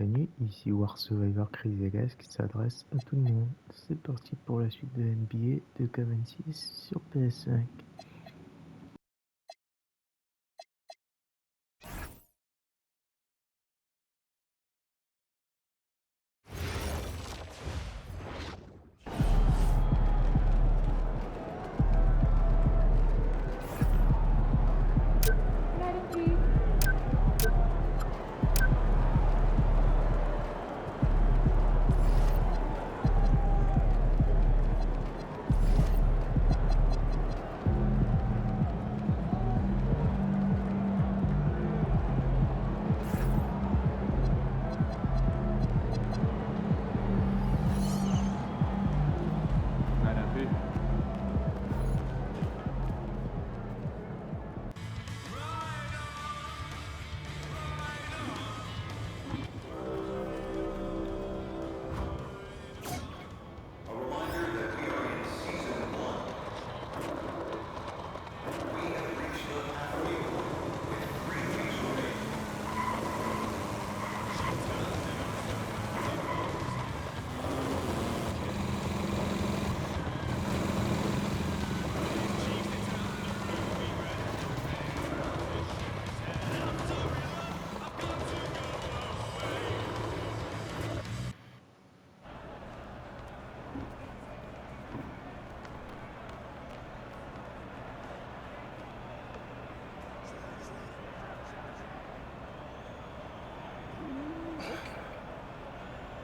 bienvenue, ici War Survivor Chrységas qui s'adresse à tout le monde. C'est parti pour la suite de NBA 2K26 sur PS5.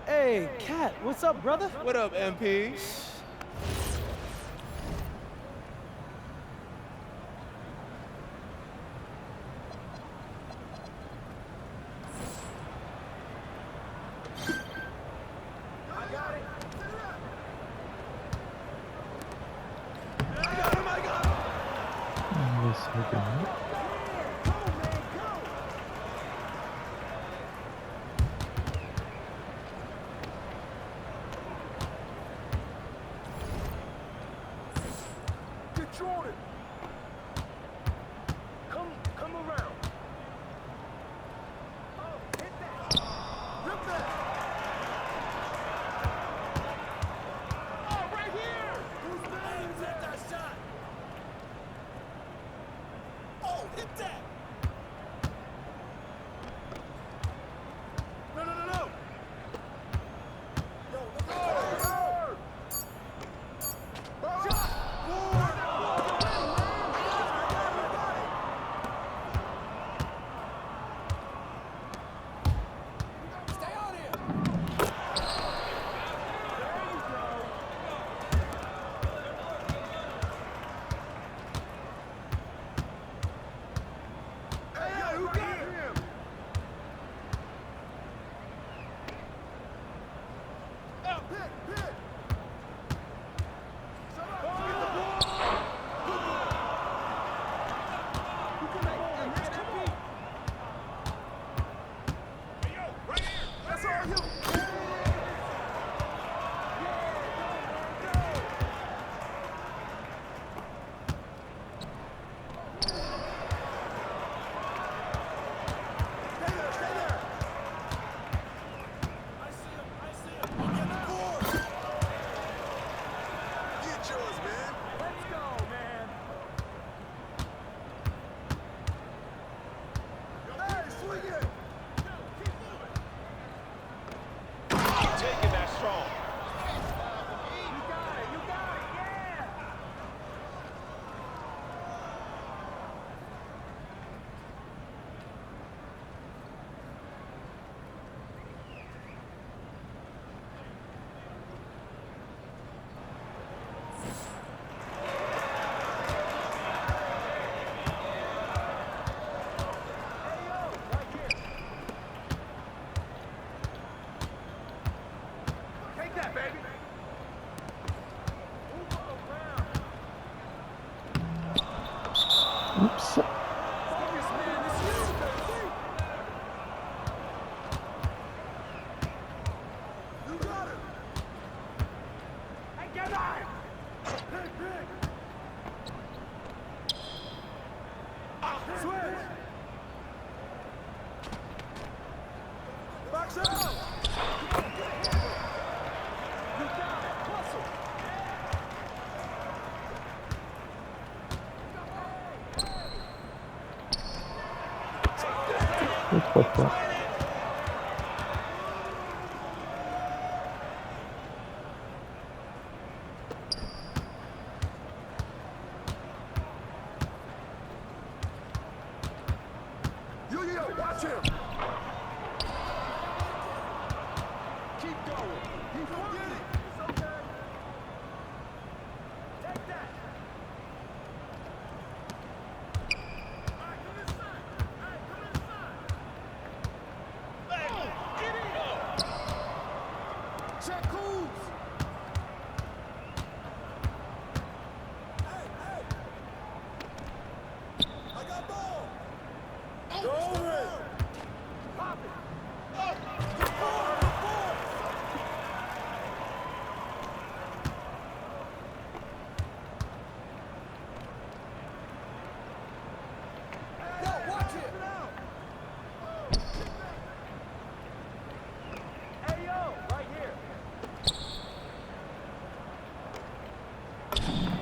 Hey, Cat, what's up, brother? What up, MP? On laisse regarder. Et 3 points.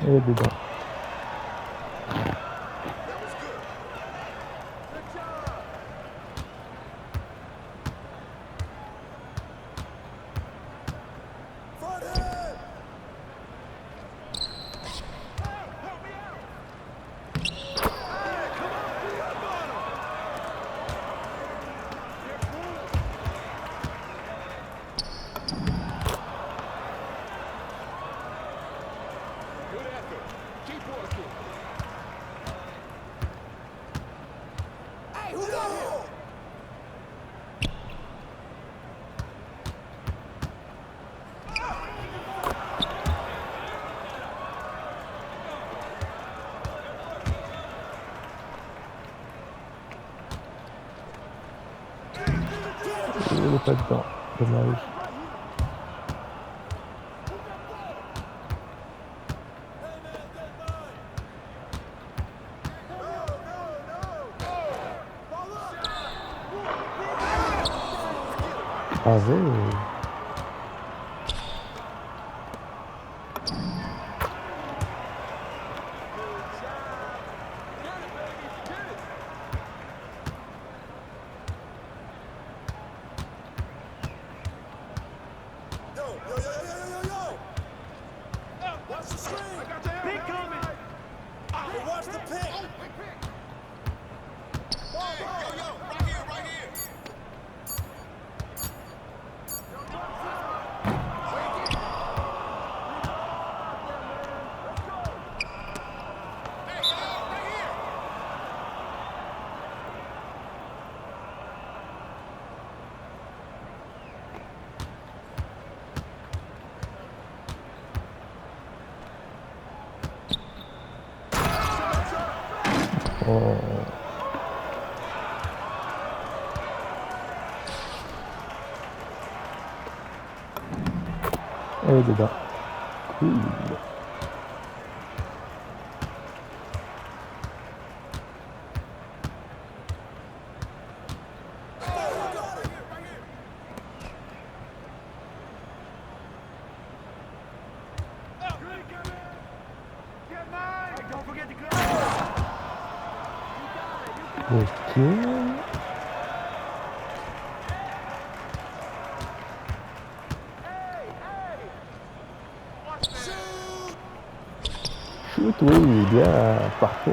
Et dedans. Il n'est pas dedans. Dommage. Bravo. Oh. Et dedans. Cool. Ok. Shoot, oui, bien, parfait.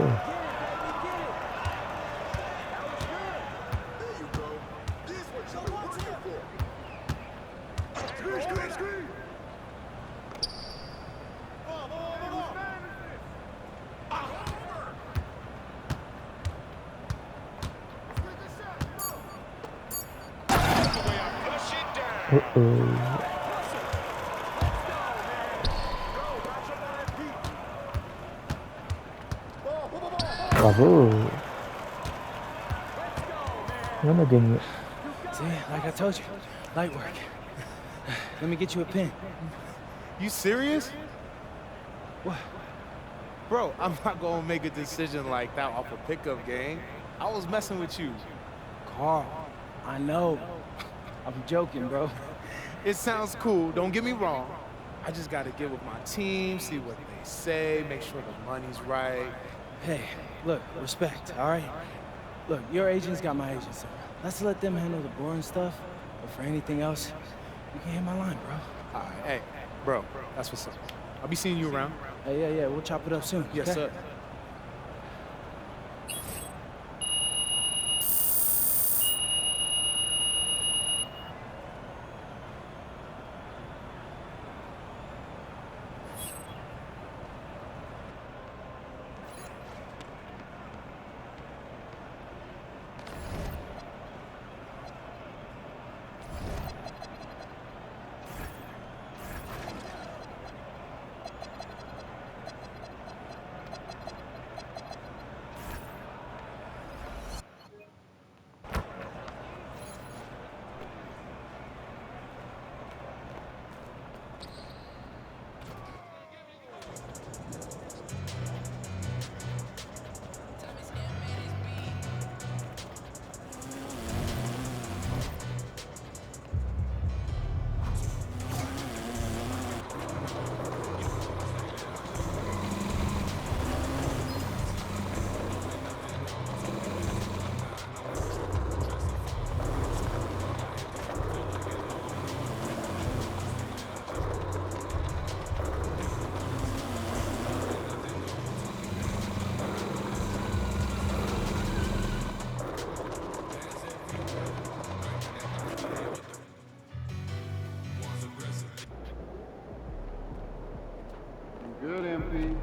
Bravo. On a gagné. See, like I told you, light work. Let me get you a pen. You serious? What? Bro, I'm not gonna make a decision like that off a pickup game. I was messing with you. Carl, I know. I'm joking, bro. It sounds cool, don't get me wrong. I just gotta get with my team, see what they say, make sure the money's right. Hey, look, respect, all right? Look, your agent's got my agent, so let's let them handle the boring stuff. But for anything else, you can hit my line, bro. All right, hey, bro, that's what's up. I'll be seeing you around. Hey, yeah, we'll chop it up soon. Yes, okay? sir. Good, MP.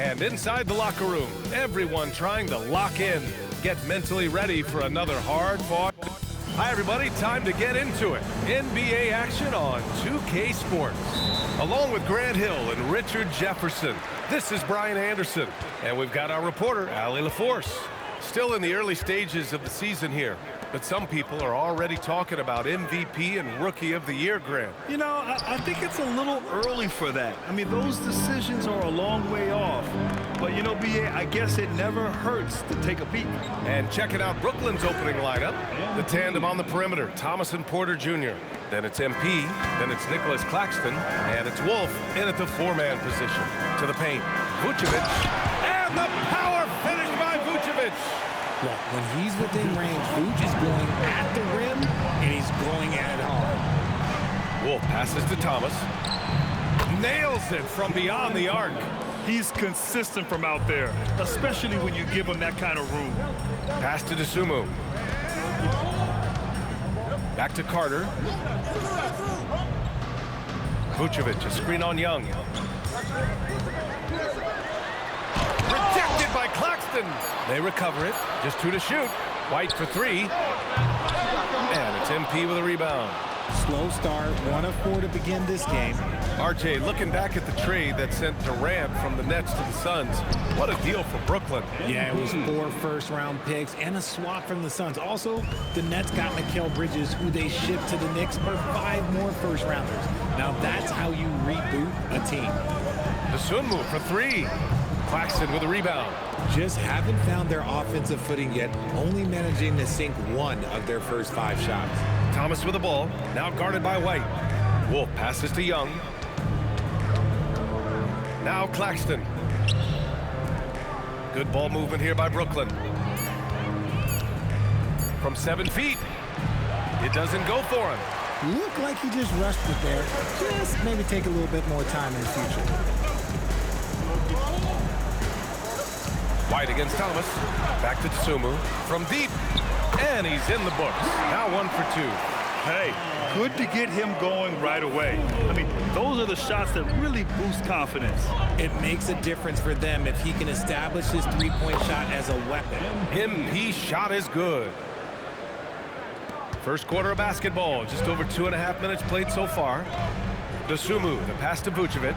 And inside the locker room, everyone trying to lock in, get mentally ready for another hard-fought. Hi, everybody. Time to get into it. NBA action on 2K Sports. Along with Grant Hill and Richard Jefferson, this is Brian Anderson. And we've got our reporter, Allie LaForce. Still in the early stages of the season here, but some people are already talking about MVP and Rookie of the Year, Grant. You know, I think it's a little early for that. I mean, those decisions are a long way off. But, you know, B.A., I guess it never hurts to take a peek. And checking out Brooklyn's opening lineup, the tandem on the perimeter, Thomas and Porter Jr. Then it's MP, then it's Nicholas Claxton, and it's Wolf in at the four-man position. To the paint, Vucevic, and the power finish by Vucevic. Look, when he's within range, Vooch is going at the rim, and he's going at it hard. Wolf passes to Thomas. Nails it from beyond the arc. He's consistent from out there, especially when you give him that kind of room. Pass to DeSumo. Back to Carter. Vucevic, a screen on Young. Rejected by Claxton. They recover it. Just two to shoot. White for three. And it's MP with a rebound. Slow start, 1 of 4 to begin this game. RJ, looking back at the trade that sent Durant from the Nets to the Suns, what a deal for Brooklyn. Yeah, it was 4 first-round picks and a swap from the Suns. Also, the Nets got Mikal Bridges, who they shipped to the Knicks for 5 more first-rounders. Now that's how you reboot a team. The swim move for 3. Claxton with a rebound. Just haven't found their offensive footing yet, only managing to sink 1 of their first 5 shots. Thomas with the ball, now guarded by White. Wolf passes to Young. Now Claxton. Good ball movement here by Brooklyn. From 7 feet. It doesn't go for him. Looked like he just rushed it there. Just maybe take a little bit more time in the future. White against Thomas. Back to Tsumu. From deep. And he's in the books. Now 1 for 2. Hey, good to get him going right away. I mean, those are the shots that really boost confidence. It makes a difference for them if he can establish his three-point shot as a weapon. His shot is good. First quarter of basketball. Just over 2.5 minutes played so far. Tsumu, the pass to Vucevic.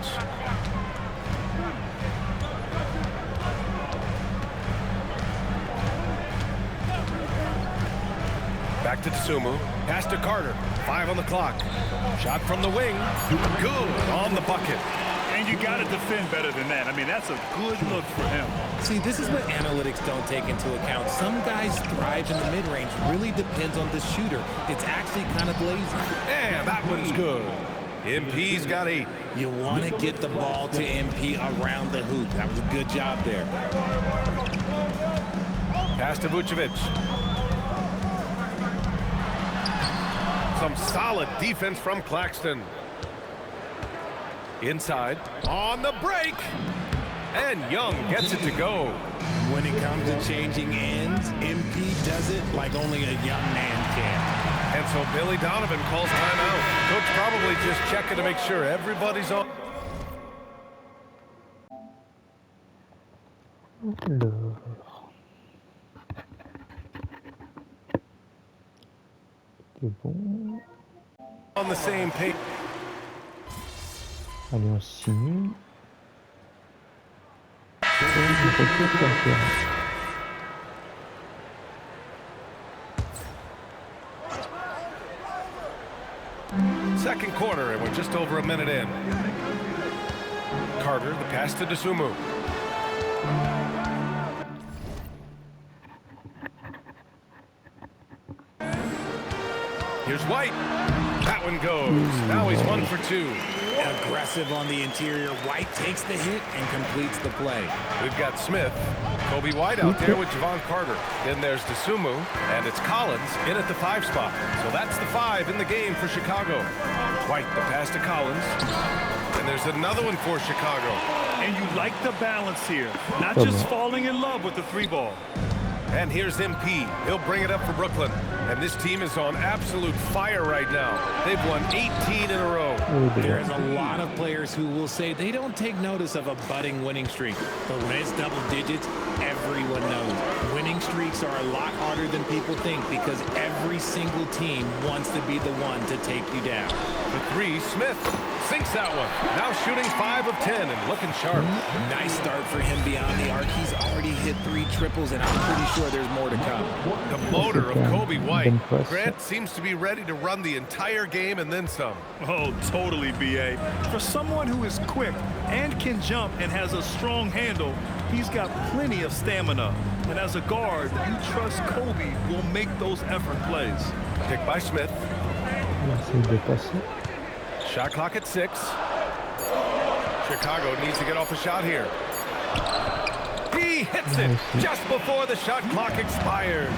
Back to Tsumu. Pass to Carter. 5 on the clock. Shot from the wing. Good on the bucket. And you got to defend better than that. I mean, that's a good look for him. See, this is what analytics don't take into account. Some guys thrive in the mid-range. Really depends on the shooter. It's actually kind of lazy. And that one's good. MP's got 8. You want to get the ball to MP around the hoop. That was a good job there. Pass to Vucevic. Some solid defense from Claxton. Inside, on the break, and Young gets it to go. When it comes to changing ends, MP does it like only a young man can. And so Billy Donovan calls timeout. Coach probably just checking to make sure everybody's on. Alors. C'est bon. On the same page. Allez, on signe. Et je retourne sur le terrain. Second quarter, and we're just over a minute in. Carter, the pass to Tsumu. Here's White. That one goes. Now he's 1 for 2. Aggressive on the interior. White takes the hit and completes the play. We've got Smith, Kobe White out there with Javon Carter. Then there's Tsumu, and it's Collins in at the 5 spot. So that's the 5 in the game for Chicago. White, the pass to Collins. And there's another one for Chicago. And you like the balance here. Not just falling in love with the 3 ball. And here's MP. He'll bring it up for Brooklyn. And this team is on absolute fire right now. They've won 18 in a row. There's a lot of players who will say they don't take notice of a budding winning streak. But when it's double digits, everyone knows. Winning streaks are a lot harder than people think because every single team wants to be the one to take you down. The 3, Smith sinks that one. Now shooting 5 of 10 and looking sharp. Nice start for him beyond the arc. He's already hit 3 triples, and I'm pretty sure there's more to come. The motor of Kobe White. Grant seems to be ready to run the entire game and then some. Oh, totally, B.A. For someone who is quick and can jump and has a strong handle, he's got plenty of stamina. And as a guard, you trust Kobe will make those effort plays. Pick by Smith. Shot clock at 6. Chicago needs to get off a shot here. He hits it just before the shot clock expires.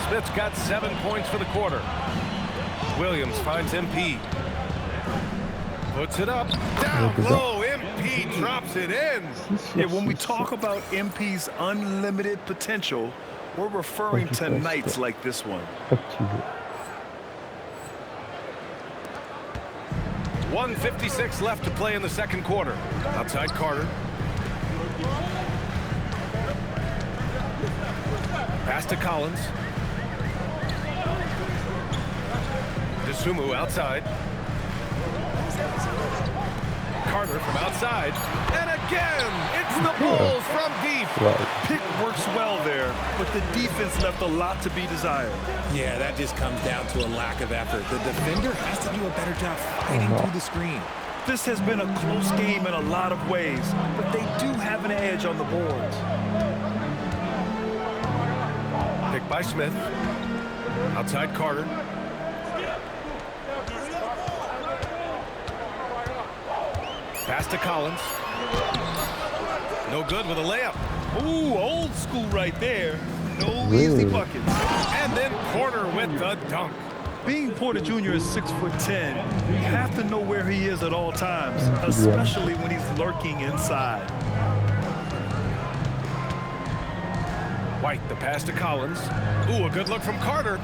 Smith's got 7 points for the quarter. Williams finds MP. Puts it up. Down low. MP drops it in. Yeah, when we talk about MP's unlimited potential, we're referring to nights like this one. 1:56 left to play in the second quarter. Outside Carter. Pass to Collins. Sumu outside. Carter from outside. And again, it's the Bulls from deep. Pick works well there, but the defense left a lot to be desired. Yeah, that just comes down to a lack of effort. The defender has to do a better job fighting through the screen. This has been a close game in a lot of ways, but they do have an edge on the boards. Pick by Smith. Outside Carter. Pass to Collins. No good with a layup. Ooh, old school right there. No easy buckets. And then Porter with the dunk. Being Porter Jr. is 6'10", you have to know where he is at all times, especially when he's lurking inside. White, the pass to Collins. Ooh, a good look from Carter.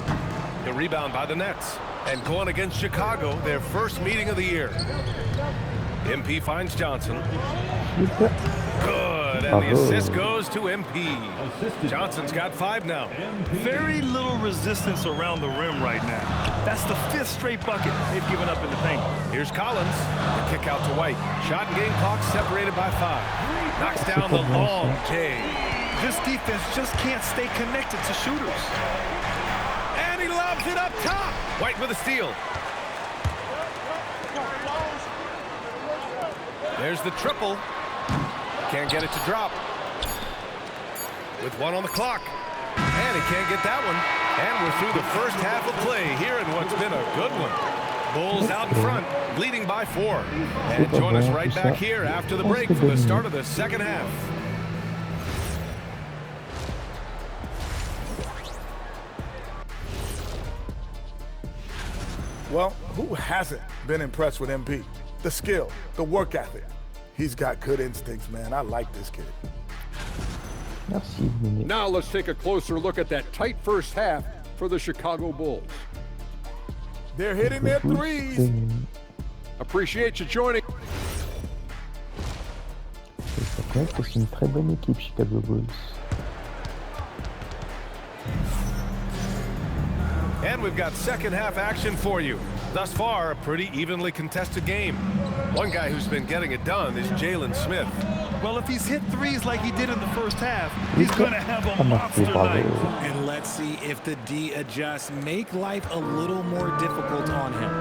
The rebound by the Nets. And going against Chicago, their first meeting of the year. MP finds Johnson. Good, and the assist goes to MP. Johnson's got 5 now. Very little resistance around the rim right now. That's the 5th straight bucket they've given up in the paint. Here's Collins. The kick out to White. Shot and game clock separated by 5. Knocks down the long J. This defense just can't stay connected to shooters. And he lobs it up top. White with a steal. There's the triple. Can't get it to drop. With 1 on the clock. And he can't get that one. And we're through the first half of play here in what's been a good one. Bulls out in front, leading by 4. And join us right back here after the break for the start of the second half. Well, who hasn't been impressed with MP? The skill, the work ethic. He's got good instincts, man. I like this kid. Now let's take a closer look at that tight first half for the Chicago Bulls. They're hitting their threes. Appreciate you joining. C'est une très bonne équipe, Chicago Bulls. And we've got second half action for you. Thus far, a pretty evenly contested game. One guy who's been getting it done is Jalen Smith. Well, if he's hit threes like he did in the first half, he's going to have a monster night. And let's see if the D adjusts, make life a little more difficult on him.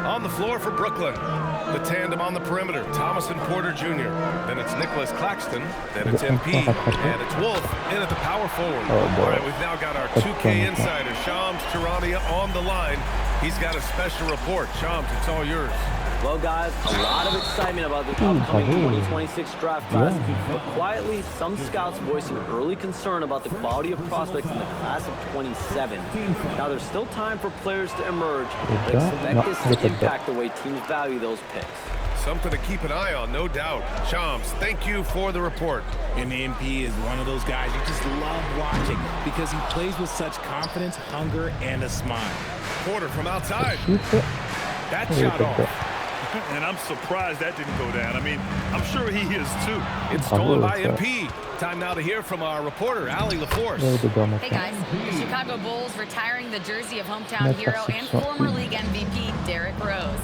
On the floor for Brooklyn, the tandem on the perimeter, Thomas and Porter Jr. Then it's Nicholas Claxton, then it's MP, and it's Wolf in at the power forward. All right, we've now got our 2K insider, Shams Charania, on the line. He's got a special report. Shams, it's all yours. Well, guys, a lot of excitement about the upcoming 2026 draft class, but quietly, some scouts voicing early concern about the quality of prospects in the class of 27. Now, there's still time for players to emerge, but expect this to impact the way teams value those picks. Something to keep an eye on, no doubt. Shams, thank you for the report. And MP is one of those guys you just love watching because he plays with such confidence, hunger, and a smile. Porter from outside. That shot off. And I'm surprised that didn't go down. I mean, I'm sure he is too. It's stolen by MP. Time now to hear from our reporter, Allie LaForce. Hey guys, the Chicago Bulls retiring the jersey of hometown hero and former league MVP Derrick Rose.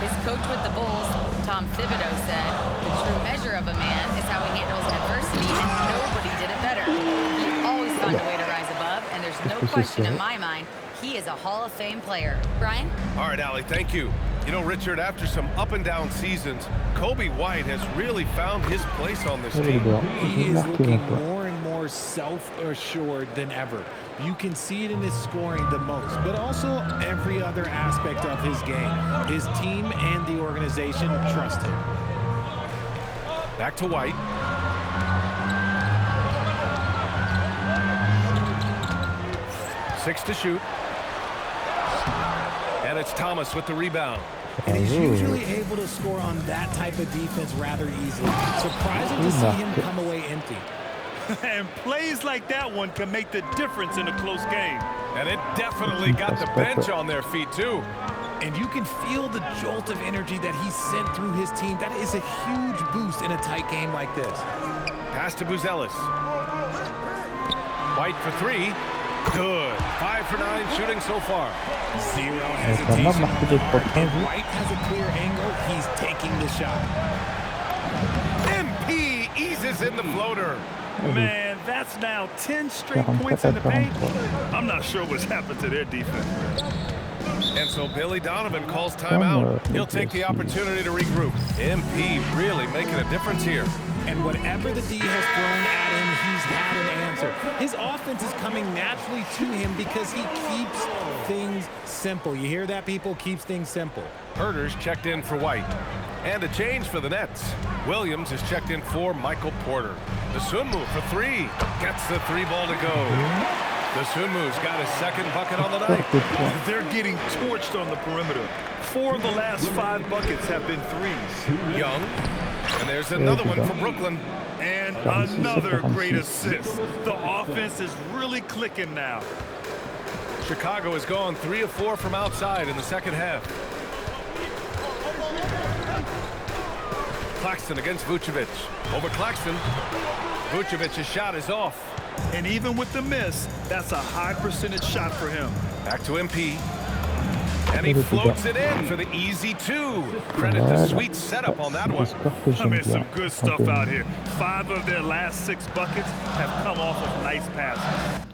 His coach with the Bulls, Tom Thibodeau, said, "The true measure of a man is how he handles adversity, and nobody did it better. He always found a way to rise above, and there's no question in my mind, he is a Hall of Fame player." Brian? All right, Allie, thank you. You know, Richard, after some up-and-down seasons, Kobe White has really found his place on this team. He is looking more and more self-assured than ever. You can see it in his scoring the most, but also every other aspect of his game. His team and the organization trust him. Back to White. Six to shoot. And it's Thomas with the rebound. And he's usually able to score on that type of defense rather easily. Surprising to see him come away empty. And plays like that one can make the difference in a close game. And it definitely got the bench on their feet, too. And you can feel the jolt of energy that he sent through his team. That is a huge boost in a tight game like this. Pass to Buzelis. White for 3. Good. 5 for 9 shooting so far. Zero hesitation. If White has a clear angle, he's taking the shot. MP eases in the floater. Man, that's now 10 straight points in the paint. I'm not sure what's happened to their defense. And so Billy Donovan calls timeout. He'll take the opportunity to regroup. MP really making a difference here. And whatever the D has thrown at him, he's had an answer. His offense is coming naturally to him because he keeps things simple. You hear that, people? Keeps things simple. Herter's checked in for White. And a change for the Nets. Williams is checked in for Michael Porter. Dosunmu for 3. Gets the 3 ball to go. Dosunmu's got his second bucket on the night. They're getting torched on the perimeter. 4 of the last 5 buckets have been threes. Young. And there's another one for Brooklyn. And another great assist. The offense is really clicking now. Chicago has gone 3 of 4 from outside in the second half. Claxton against Vucevic. Over Claxton. Vucevic's shot is off. And even with the miss, that's a high percentage shot for him. Back to MP. And he floats it in for the easy 2. Credit the sweet setup on that one. I mean, some good stuff out here. 5 of their last 6 buckets have come off of nice passes.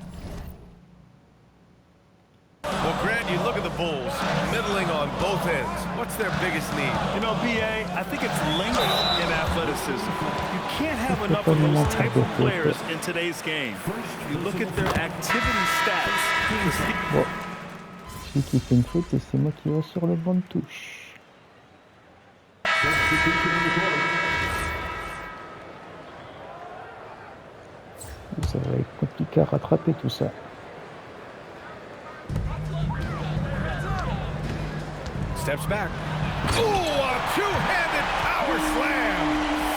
Well, Grant, you look at the Bulls, middling on both ends. What's their biggest need? You know, BA, I think it's length and athleticism. You can't have enough of those type of players in today's game. You look at their activity stats. Bon. Celui qui fait une faute, et c'est moi qui vais sur le banc de touche. Ça va être compliqué à rattraper tout ça. Steps back. Ooh, a two-handed power slam.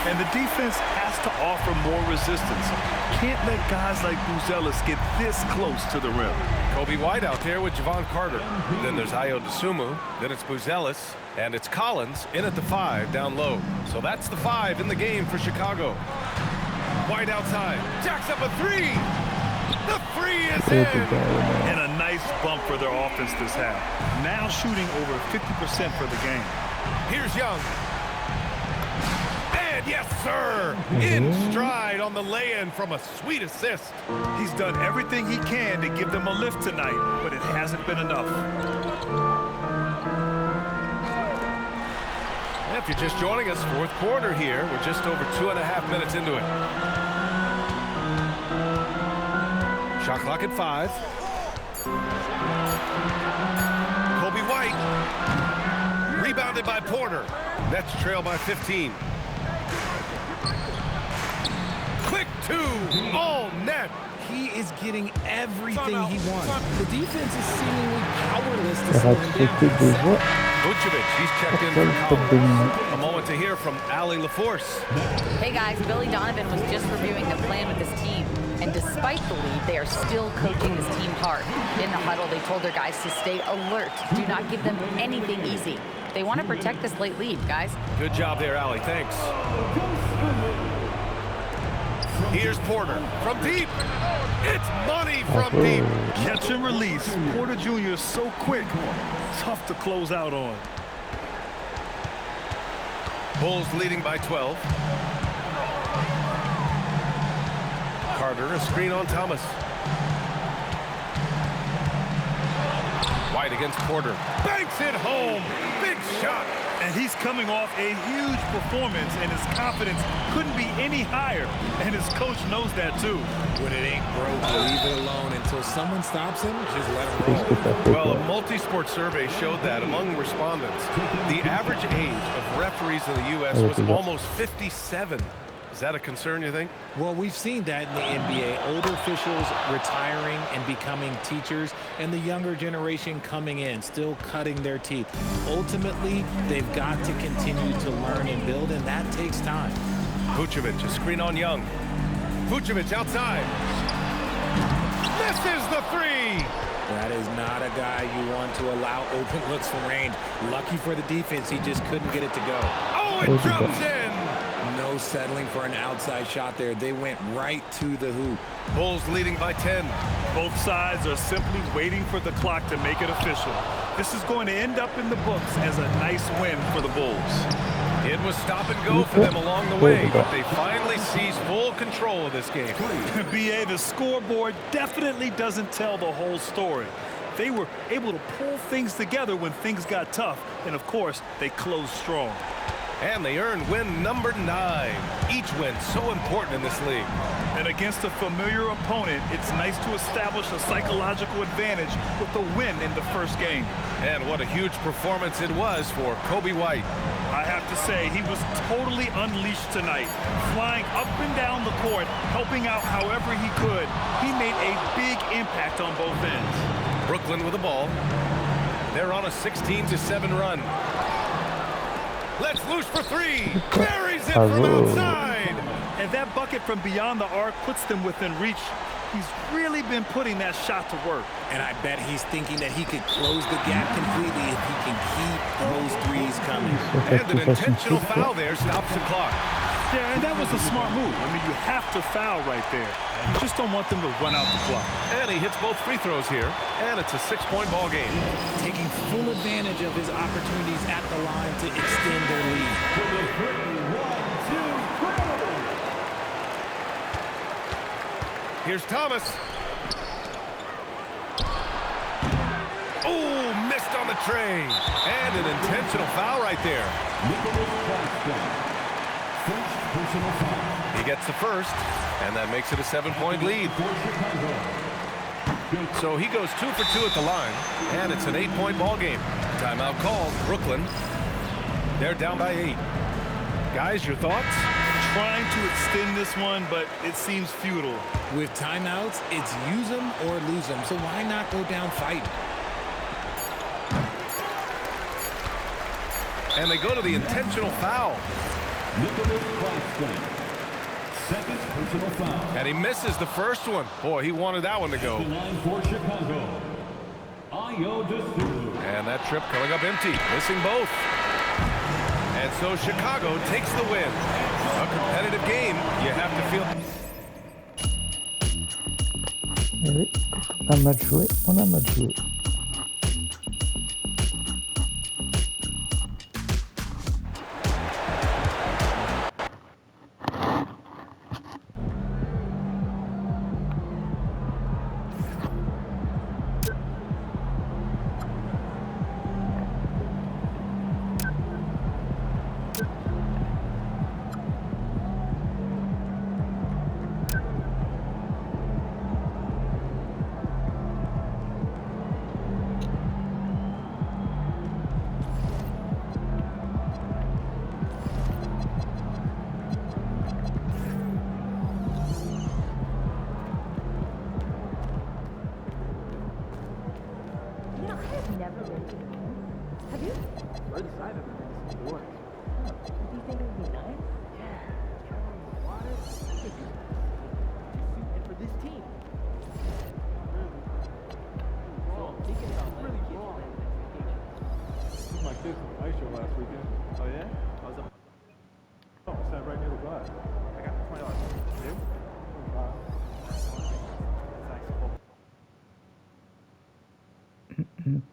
And the defense has to offer more resistance. Can't let guys like Buzelis get this close to the rim. Kobe White out there with Javon Carter. Then there's Ayo Dosunmu. Then it's Buzelis. And it's Collins in at the 5 down low. So that's the 5 in the game for Chicago. White outside. Jacks up a 3. The 3 is in. And a nice bump for their offense this half. Now shooting over 50% for the game. Here's Young. And yes, sir. In stride on the lay-in from a sweet assist. He's done everything he can to give them a lift tonight, but it hasn't been enough. If you're just joining us, 4th quarter here. We're just over 2.5 minutes into it. Shot clock at 5. Kobe White. Rebounded by Porter. Nets trail by 15. Quick 2. All net. He is getting everything he wants. The defense is seemingly powerless to slow him down. Vucevic, he's checked in for Collins. A moment to hear from Allie LaForce. Hey guys, Billy Donovan was just reviewing the plan with his team. And despite the lead, they are still coaching this team hard. In the huddle, they told their guys to stay alert. Do not give them anything easy. They want to protect this late lead, guys. Good job there, Allie. Thanks. Here's Porter from deep. It's money from deep. Catch and release. Porter Jr. is so quick. Tough to close out on. Bulls leading by 12. Carter, a screen on Thomas. White against Porter. Banks it home. Big shot. And he's coming off a huge performance, and his confidence couldn't be any higher. And his coach knows that, too. When it ain't broke, leave it alone until someone stops him. Just let him roll. Well, a multi-sport survey showed that among respondents, the average age of referees in the U.S. was almost 57. Is that a concern, you think? Well, we've seen that in the NBA. Older officials retiring and becoming teachers, and the younger generation coming in, still cutting their teeth. Ultimately, they've got to continue to learn and build, and that takes time. Vucevic, a screen on Young. Vucevic outside. Misses the 3. That is not a guy you want to allow open looks from range. Lucky for the defense, he just couldn't get it to go. Oh, it drops in. No settling for an outside shot there. They went right to the hoop. Bulls leading by 10. Both sides are simply waiting for the clock to make it official. This is going to end up in the books as a nice win for the Bulls. It was stop and go for them along the way, but they finally seized full control of this game. BA, the scoreboard definitely doesn't tell the whole story. They were able to pull things together when things got tough, and of course, they closed strong. And they earned win number 9. Each win so important in this league. And against a familiar opponent, it's nice to establish a psychological advantage with the win in the first game. And what a huge performance it was for Kobe White. I have to say, he was totally unleashed tonight, flying up and down the court, helping out however he could. He made a big impact on both ends. Brooklyn with the ball. They're on a 16-7 run. Let's loose for 3. Buries it from outside. And that bucket from beyond the arc puts them within reach. He's really been putting that shot to work. And I bet he's thinking that he could close the gap completely if he can keep those threes coming. And an intentional foul there stops the clock. Yeah, and that was a smart move. I mean, you have to foul right there. You just don't want them to run out the clock. And he hits both free throws here, and it's a 6-point ball game. Taking full advantage of his opportunities at the line to extend their lead. Here's Thomas. Oh, missed on the tray. And an intentional foul right there. He gets the first, and that makes it a 7-point lead. So he goes 2 for 2 at the line, and it's an 8-point ball game. Timeout called. Brooklyn. They're down by 8. Guys, your thoughts? Trying to extend this one, but it seems futile. With timeouts, it's use them or lose them. So why not go down fighting? And they go to the intentional foul. Second personal foul. And he misses the first one. Boy, he wanted that one to go. For Chicago. And that trip coming up empty, missing both. And so Chicago takes the win. A competitive game, you have to feel. Et oui, un match joué, on a un match joué.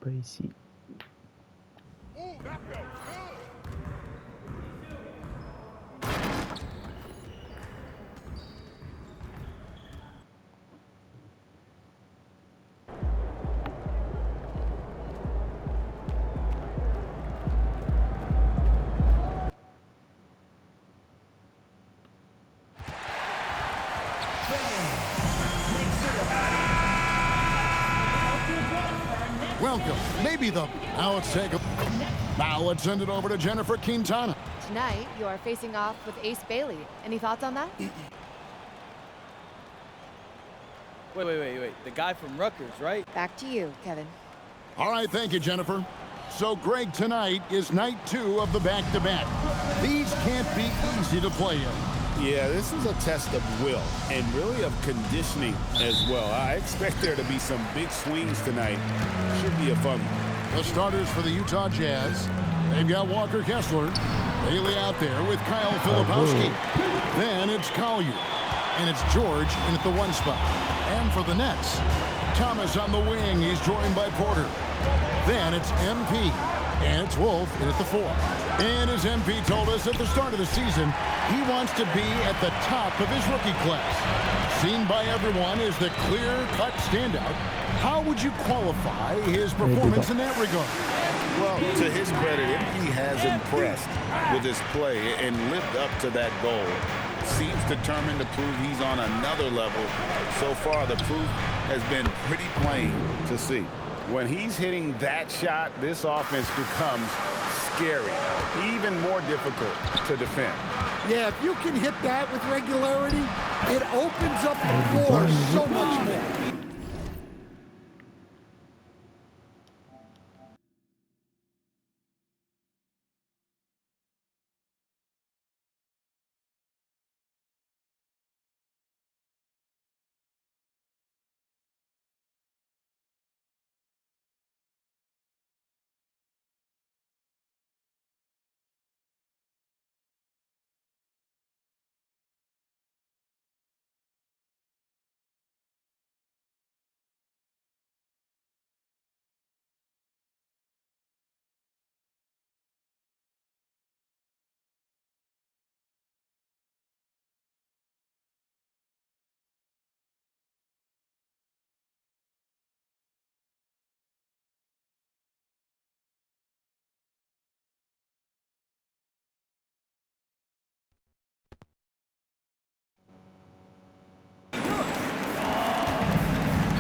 Pas ici. Welcome. Maybe the now let's send it over to Jennifer Quintana. Tonight, you are facing off with Ace Bailey. Any thoughts on that? Wait. The guy from Rutgers, right? Back to you, Kevin. All right, thank you, Jennifer. So, Greg, tonight is night 2 of the back-to-back. These can't be easy to play in. Yeah, this is a test of will and really of conditioning as well. I expect there to be some big swings tonight. Should be a fun one. The starters for the Utah Jazz, They've got Walker Kessler. Bailey out there with Kyle Filipowski. Then it's Collier. And it's George in at the 1 spot. And for the Nets, Thomas on the wing. He's joined by Porter. Then it's MP. And it's Wolf in at the 4. And as MP told us at the start of the season, he wants to be at the top of his rookie class. Seen by everyone as the clear-cut standout. How would you qualify his performance in that regard? Well, to his credit, MP has impressed with his play and lived up to that goal. Seems determined to prove he's on another level. So far, the proof has been pretty plain to see. When he's hitting that shot, this offense becomes scary, even more difficult to defend. Yeah, if you can hit that with regularity, it opens up the floor so much more.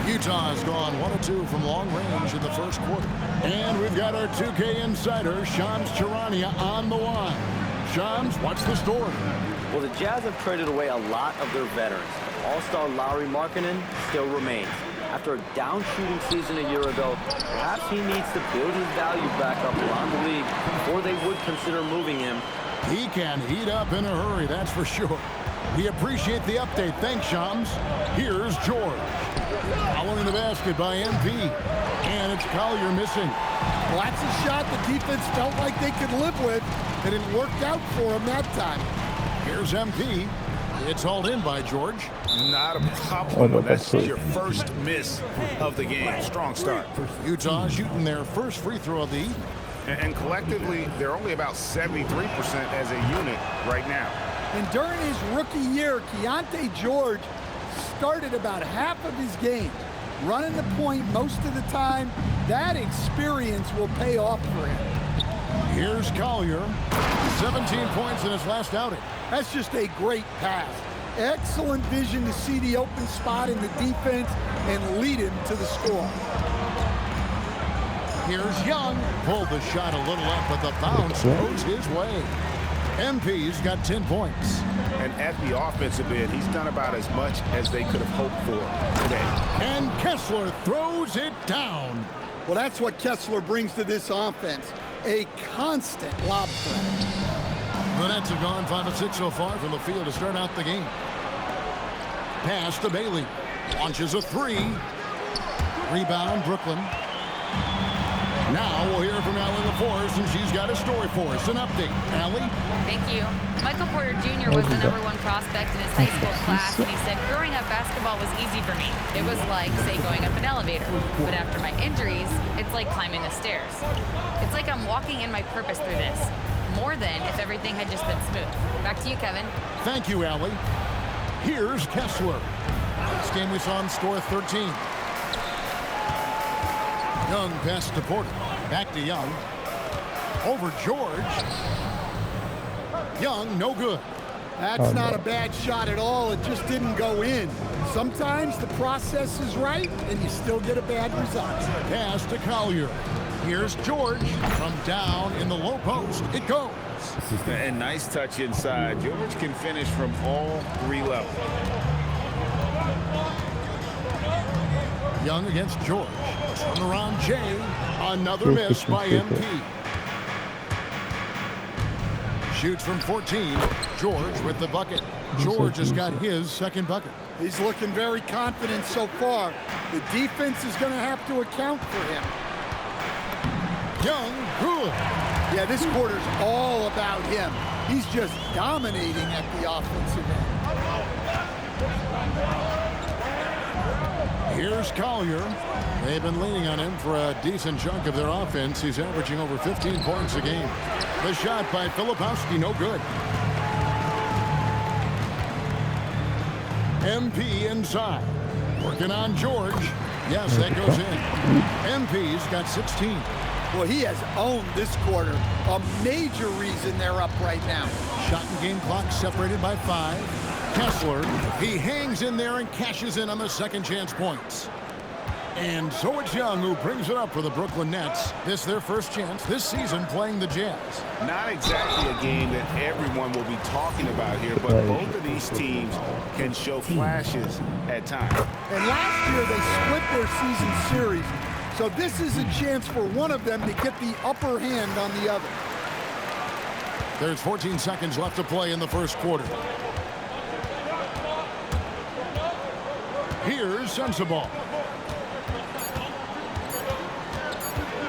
Utah's gone 1 of 2 from long range in the first quarter. And we've got our 2K insider, Shams Charania, on the line. Shams, what's the story? Well, the Jazz have traded away a lot of their veterans. All-star Lauri Markkanen still remains. After a down shooting season a year ago, perhaps he needs to build his value back up around the league before they would consider moving him. He can heat up in a hurry, that's for sure. We appreciate the update. Thanks, Shams. Here's George. Following the basket by MP. And it's Collier missing. Well, that's a shot the defense felt like they could live with, and it worked out for him that time. Here's MP. It's hauled in by George. Not a problem. That's your first miss of the game. Strong start. Utah shooting their first free throw of the evening. And collectively, they're only about 73% as a unit right now. And during his rookie year, Keontae George started about half of his game, running the point most of the time. That experience will pay off for him. Here's Collier. 17 points in his last outing. That's just a great pass. Excellent vision to see the open spot in the defense and lead him to the score. Here's Young. Pulled the shot a little up, but the bounce goes his way. MP's got 10 points. And at the offensive end, he's done about as much as they could have hoped for today. And Kessler throws it down. Well, that's what Kessler brings to this offense. A constant lob threat. The Nets have gone 5 of 6 so far from the field to start out the game. Pass to Bailey. Launches a 3. Rebound, Brooklyn. Now we'll hear from Allie LaForce, and she's got a story for us. An update. Allie? Thank you. Michael Porter Jr. was the #1 prospect in his high school class, and he said, growing up, basketball was easy for me. It was like, say, going up an elevator. But after my injuries, it's like climbing the stairs. It's like I'm walking in my purpose through this, more than if everything had just been smooth. Back to you, Kevin. Thank you, Allie. Here's Kessler. This game we saw him score 13. Young pass to Porter. Back to Young. Over George. Young, no good. That's not a bad shot at all. It just didn't go in. Sometimes the process is right, and you still get a bad result. Pass to Collier. Here's George from down in the low post. It goes. And nice touch inside. George can finish from all 3 levels. Young against George. Turn around Jay. Another miss by MP. Shoots from 14. George with the bucket. George has got his second bucket. He's looking very confident so far. The defense is going to have to account for him. Young, good. Yeah, this quarter's all about him. He's just dominating at the offensive end. Here's Collier. They've been leaning on him for a decent chunk of their offense. He's averaging over 15 points a game. The shot by Filipowski, no good. MP inside. Working on George. Yes, that goes in. MP's got 16. Well, he has owned this quarter. A major reason they're up right now. Shot and game clock separated by 5. Kessler, he hangs in there and cashes in on the second chance points. And so it's Young who brings it up for the Brooklyn Nets. This their first chance this season playing the Jazz. Not exactly a game that everyone will be talking about here, but both of these teams can show flashes at times. And last year they split their season series. So this is a chance for one of them to get the upper hand on the other. There's 14 seconds left to play in the first quarter. Here's Sensabaugh.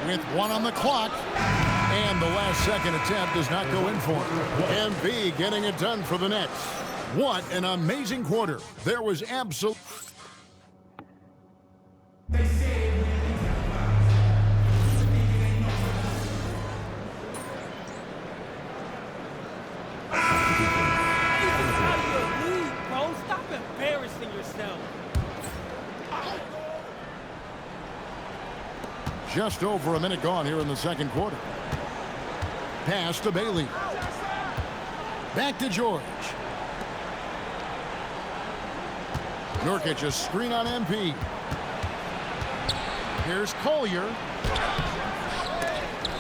With 1 on the clock. And the last second attempt does not go in for him. MB getting it done for the Nets. What an amazing quarter. There was absolute... Just over a minute gone here in the second quarter. Pass to Bailey. Back to George. Nurkic a screen on MP. Here's Collier.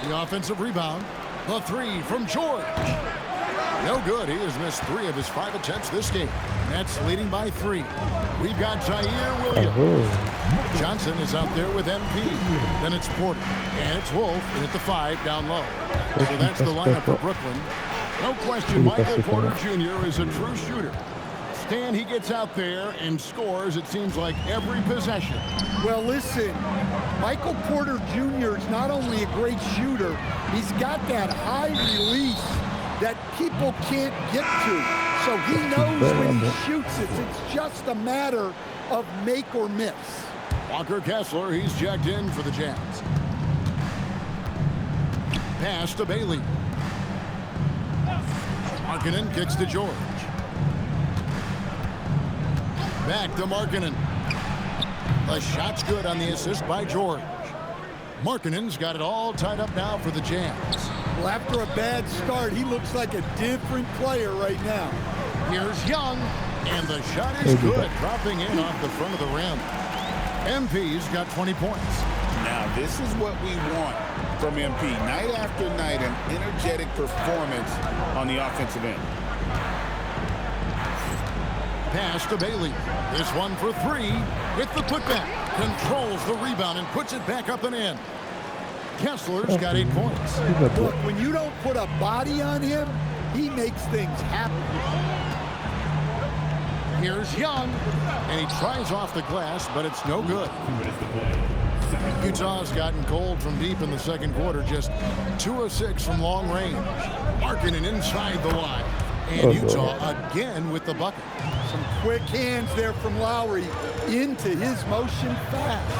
The offensive rebound. The 3 from George. No good. He has missed 3 of his 5 attempts this game. Nets leading by 3. We've got Zaire Williams. Johnson is out there with MP. Then it's Porter. And it's Wolf at the 5 down low. So that's the lineup for Brooklyn. No question, Michael Porter Jr. is a true shooter. Stan, he gets out there and scores, it seems like, every possession. Well, listen, Michael Porter Jr. is not only a great shooter, he's got that high release that people can't get to. So he knows when he shoots it. It's just a matter of make or miss. Walker Kessler, he's checked in for the Jazz. Pass to Bailey. Markkanen kicks to George. Back to Markkanen. The shot's good on the assist by George. Markkanen's got it all tied up now for the Jazz. Well, after a bad start, he looks like a different player right now. Here's Young, and the shot is good, dropping in off the front of the rim. MP's got 20 points. Now, this is what we want from MP. Night after night, an energetic performance on the offensive end. Pass to Bailey. This one for 3 with the putback. Controls the rebound and puts it back up and in. Kessler's got 8 points. Look, when you don't put a body on him, he makes things happen. Here's Young, and he tries off the glass, but it's no good. Utah's gotten cold from deep in the second quarter, just 2 of 6 from long range. Markkanen inside the line. And Utah again with the bucket. Some quick hands there from Lowry into his motion fast.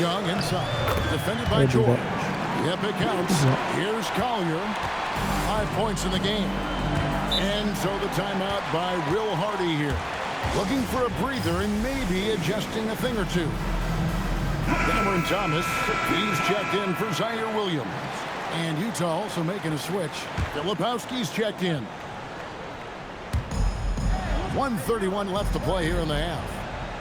Young inside, defended by George. Yep, it counts. Here's Collier. 5 points in the game. And so the timeout by Will Hardy here. Looking for a breather and maybe adjusting a thing or two. Cameron Thomas, he's checked in for Zaire Williams. And Utah also making a switch. Filipowski's checked in. 1:31 left to play here in the half.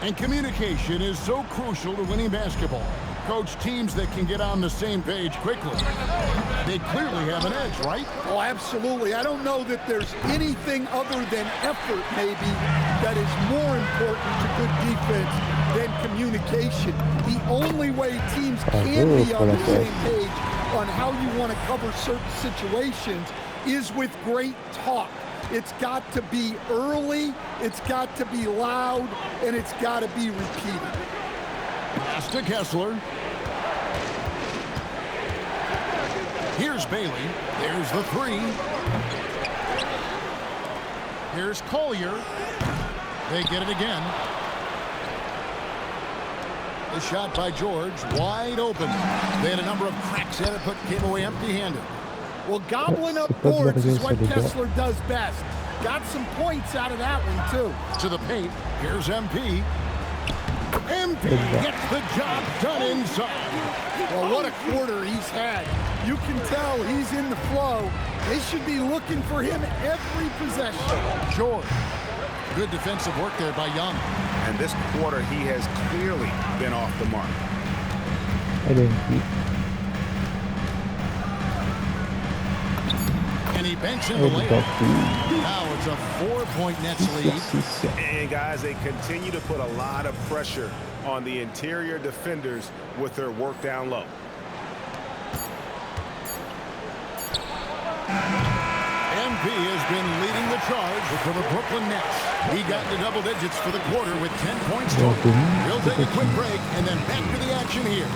And communication is so crucial to winning basketball. Coach, teams that can get on the same page quickly, they clearly have an edge, right? Oh, absolutely. I don't know that there's anything other than effort, maybe, that is more important to good defense than communication. The only way teams can be on the same page on how you want to cover certain situations is with great talk. It's got to be early, it's got to be loud, and it's got to be repeated. Pass to Kessler. Here's Bailey. There's the three. Here's Collier. They get it again. The shot by George, wide open. They had a number of cracks at it, but came away empty-handed. Well, gobbling up boards is what Kessler does best. Got some points out of that one, too. To the paint, here's MP. MP gets the job done inside. Well, what a quarter he's had. You can tell he's in the flow. They should be looking for him every possession. George. Good defensive work there by Young. And this quarter, he has clearly been off the mark. And he banks in the layup. Now it's a 4-point Nets lead. And guys, they continue to put a lot of pressure on the interior defenders with their work down low. MP has been leading the charge for the Brooklyn Nets. He got into double digits for the quarter with 10 points total. We'll take a quick break and then back to the action here.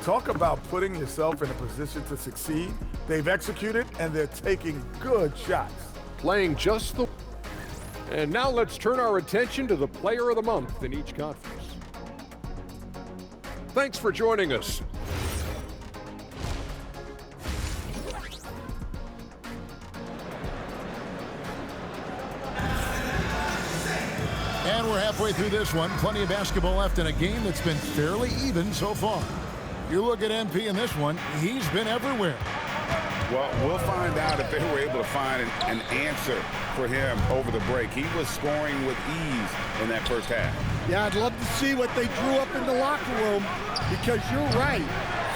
Talk about putting yourself in a position to succeed. They've executed, and they're taking good shots. Playing just the... And now let's turn our attention to the Player of the Month in each conference. Thanks for joining us. And we're halfway through this one. Plenty of basketball left in a game that's been fairly even so far. You look at MP in this one, he's been everywhere. Well, we'll find out if they were able to find an answer for him over the break. He was scoring with ease in that first half. Yeah, I'd love to see what they drew up in the locker room, because you're right.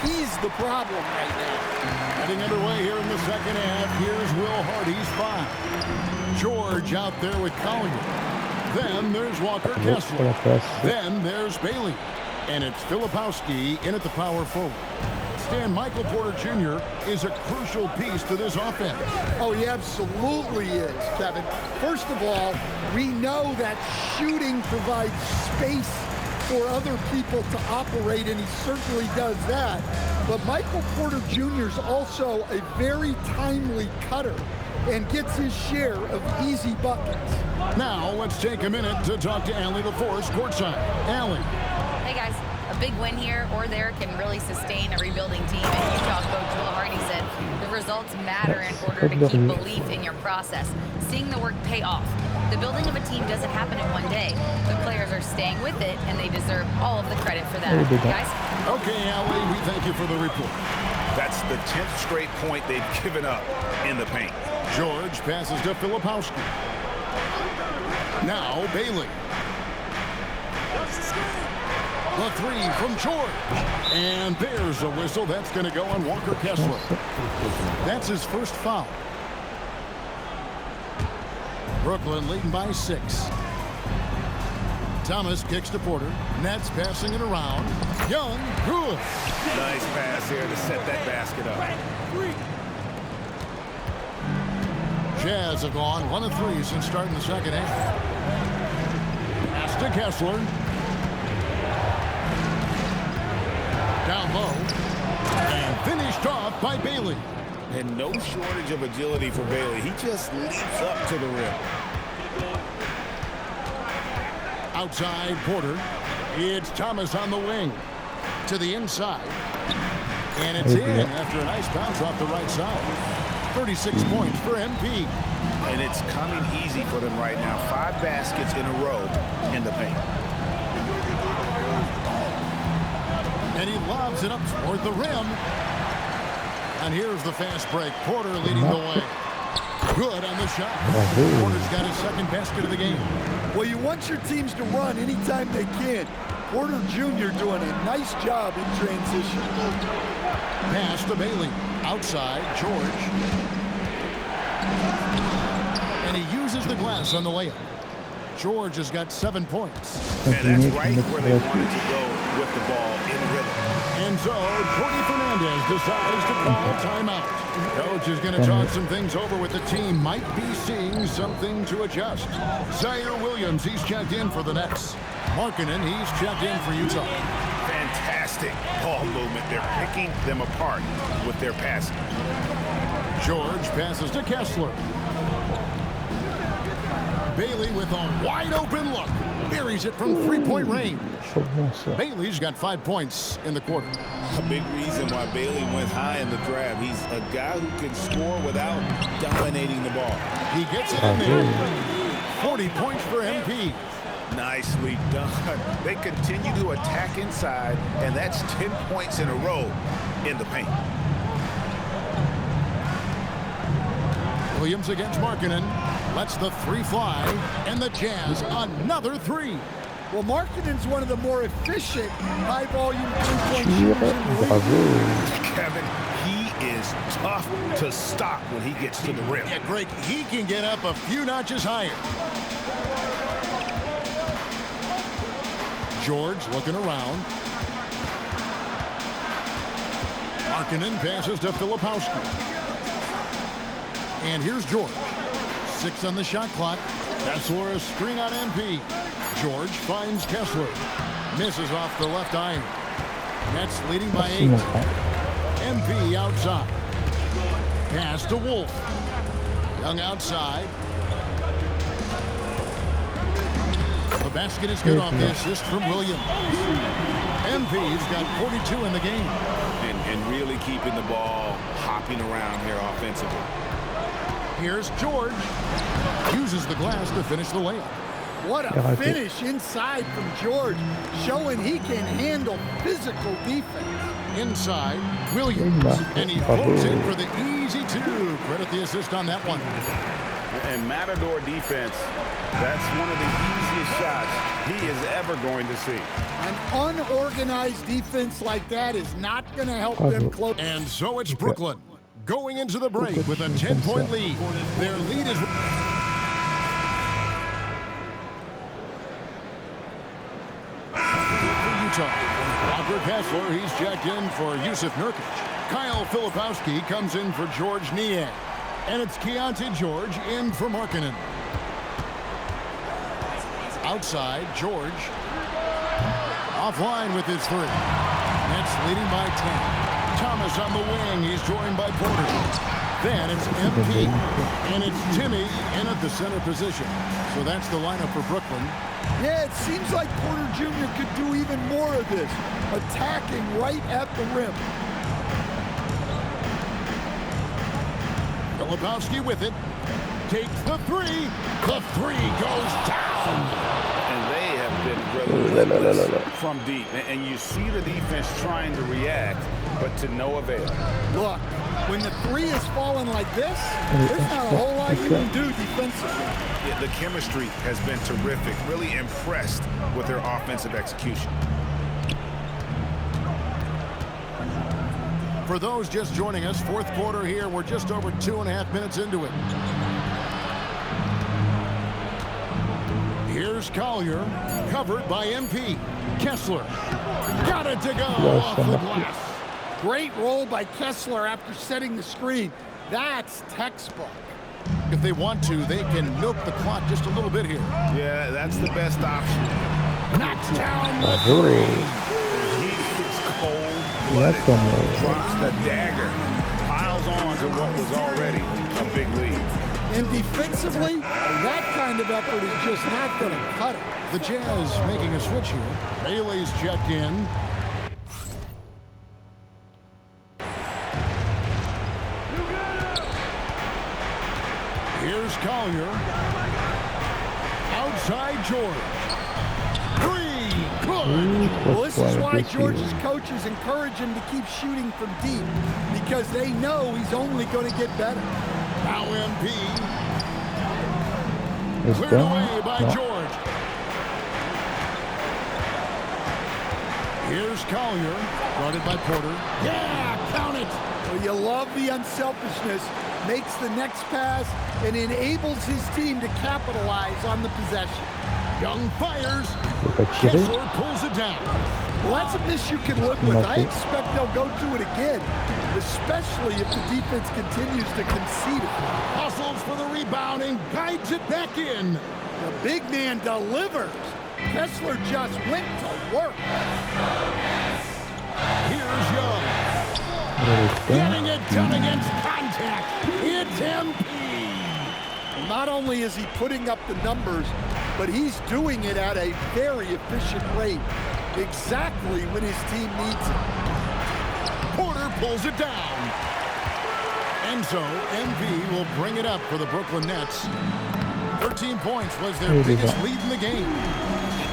He's the problem right now. Getting underway here in the second half. Here's Will Hardy's five. George out there with Collier. Then there's Walker Kessler. Then there's Bailey. And it's Filipowski in at the power forward. Stan Michael Porter Jr. is a crucial piece to this offense. Oh, he absolutely is, Kevin. First of all, we know that shooting provides space for other people to operate, and he certainly does that. But Michael Porter Jr. is also a very timely cutter and gets his share of easy buckets. Now, let's take a minute to talk to Allie LaForce courtside. Allie. Hey, guys. A big win here or there can really sustain a rebuilding team. And Utah coach Will Hardy said the results matter in order to keep belief in your process, seeing the work pay off. The building of a team doesn't happen in one day. The players are staying with it, and they deserve all of the credit for that. Guys? Okay, Allie, we thank you for the report. That's the 10th straight point they've given up in the paint. George passes to Filipowski. Now Bailey. The three from George. And there's a whistle. That's going to go on Walker Kessler. That's his first foul. Brooklyn leading by 6. Thomas kicks to Porter. Nets passing it around. Young, good. Nice pass here to set that basket up. Jazz have gone 1 of 3 since starting the second half. Pass to Kessler. Down low. And finished off by Bailey. And no shortage of agility for Bailey. He just leaps up to the rim. Outside Porter. It's Thomas on the wing. To the inside. And it's in after a nice bounce off the right side. 36 points for MP. And it's coming easy for them right now. 5 baskets in a row in the paint. And he lobs it up toward the rim. And here's the fast break. Porter leading the way. Good on the shot. Porter's got his second basket of the game. Well, you want your teams to run anytime they can. Porter Jr. doing a nice job in transition. Pass to Bailey. Outside, George. And he uses the glass on the layup. George has got 7 points. And that's right where they wanted to go with the ball in rhythm. And so, Cody Fernandez decides to call timeout. Coach is going to talk some things over with the team. Might be seeing something to adjust. Zaire Williams, he's checked in for the Nets. Markkanen, he's checked in for Utah. Fantastic ball movement. They're picking them apart with their passing. George passes to Kessler. Bailey with a wide open look. Buries it from three-point range. Bailey's got 5 points in the quarter. A big reason why Bailey went high in the grab. He's a guy who can score without dominating the ball. He gets it in there. 40 points for MP. Nicely done. They continue to attack inside, and that's 10 points in a row in the paint. Williams against Markkanen. Lets the three fly, and the Jazz another three. Well, Markkanen's one of the more efficient high-volume three-point shooters in the league. Kevin, he is tough to stop when he gets to the rim. Yeah, Greg, he can get up a few notches higher. George looking around. Markkanen passes to Filipowski. And here's George. 6 on the shot clock. Kessler a string on MP. George finds Kessler. Misses off the left iron. Nets leading by 8. MP outside. Pass to Wolf. Young outside. The basket is good off the assist from Williams. MP's got 42 in the game. And really keeping the ball hopping around here offensively. Here's George. Uses the glass to finish the layup. What a finish inside from George, showing he can handle physical defense. Inside, Williams. And he floats in for the easy two. Credit the assist on that one. And Matador defense, that's one of the easiest shots he is ever going to see. An unorganized defense like that is not going to help them close. And so it's Brooklyn going into the break with a 10-point lead. Their lead is... Walker Kessler, he's checked in for Yusuf Nurkic. Kyle Filipowski comes in for George Niang. And it's Keontae George in for Markkanen. Outside, George. Offline with his three. Nets leading by 10. Thomas on the wing. He's joined by Porter. Then it's MP. And it's Timmy in at the center position. So that's the lineup for Brooklyn. Yeah, it seems like Porter Jr. could do even more of this, attacking right at the rim. Filipowski with it. Takes the three. The three goes down. And they have been relentless from deep. And you see the defense trying to react, but to no avail. Look, when the three is falling like this, there's not a whole lot you can do defensively. Yeah, the chemistry has been terrific. Really impressed with their offensive execution. For those just joining us, fourth quarter here. We're just over 2.5 minutes into it. Here's Collier, covered by MP. Kessler, got it to go off the glass. Great roll by Kessler after setting the screen. That's textbook. If they want to, they can milk the clock just a little bit here. Yeah, that's the best option. Knocks down the three. He is cold-blooded. Drops the dagger. Piles on to what was already a big lead. And defensively, that kind of effort is just not going to cut it. The Jazz making a switch here. Bailey's checked in. Here's Collier. Outside George. Three. Good. Well, this is why George's coaches encourage him to keep shooting from deep, because they know he's only going to get better. Now MP. Cleared away by George. Here's Collier. Guarded by Porter. Yeah, count it. Well, you love the unselfishness. Makes the next pass and enables his team to capitalize on the possession. Young fires. Kessler pulls it down. Well, that's a miss you can live with. I expect they'll go to it again, especially if the defense continues to concede it. Hustles for the rebounding, guides it back in. The big man delivers. Kessler just went to work. Here's Young. Getting it done against contact. It's MP. Not only is he putting up the numbers, but he's doing it at a very efficient rate. Exactly when his team needs it. Porter pulls it down. And so MP will bring it up for the Brooklyn Nets. 13 points was their biggest lead in the game.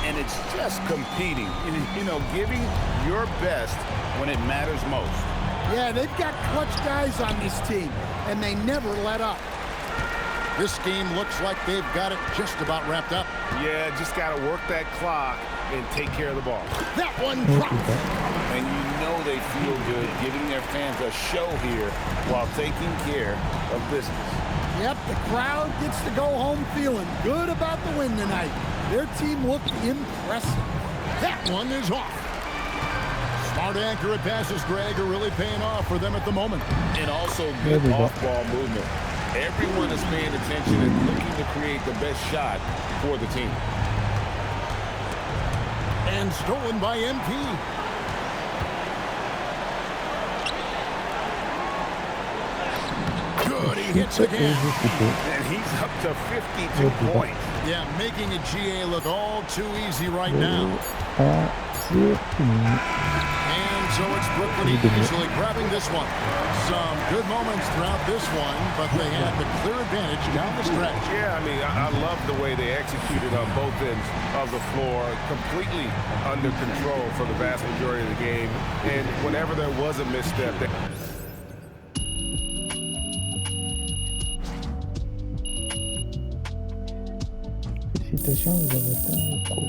And it's just competing, you know, giving your best when it matters most. Yeah, they've got clutch guys on this team, and they never let up. This game looks like they've got it just about wrapped up. Yeah, just got to work that clock and take care of the ball. That one dropped. And you know they feel good giving their fans a show here while taking care of business. Yep, the crowd gets to go home feeling good about the win tonight. Their team looked impressive. That one is off. Smart, accurate passes, Greg, are really paying off for them at the moment. And also good off-ball movement. Everyone is paying attention and looking to create the best shot for the team. And stolen by MP. Good, he hits again. And he's up to 52 points. Yeah, making a GA look all too easy right now. And so it's Brooklyn easily grabbing this one. Some good moments throughout this one, but they had the clear advantage down the stretch. Yeah, I mean, I love the way they executed on both ends of the floor, completely under control for the vast majority of the game. And whenever there was a misstep, Félicitations, vous avez atteint le pro.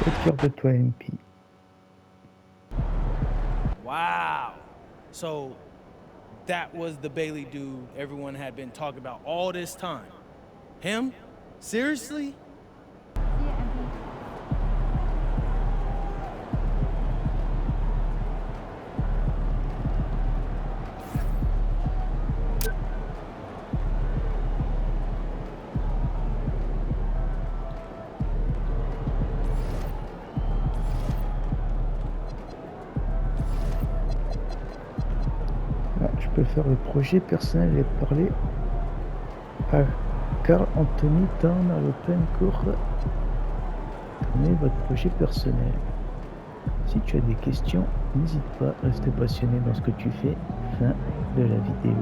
Très fier de toi, MP. Wow. So that was the Bailey dude everyone had been talking about all this time. Him? Seriously? Je peux faire le projet personnel et parler à Karl-Anthony dans l'open court. Donnez votre projet personnel. Si tu as des questions, n'hésite pas à rester passionné dans ce que tu fais. Fin de la vidéo.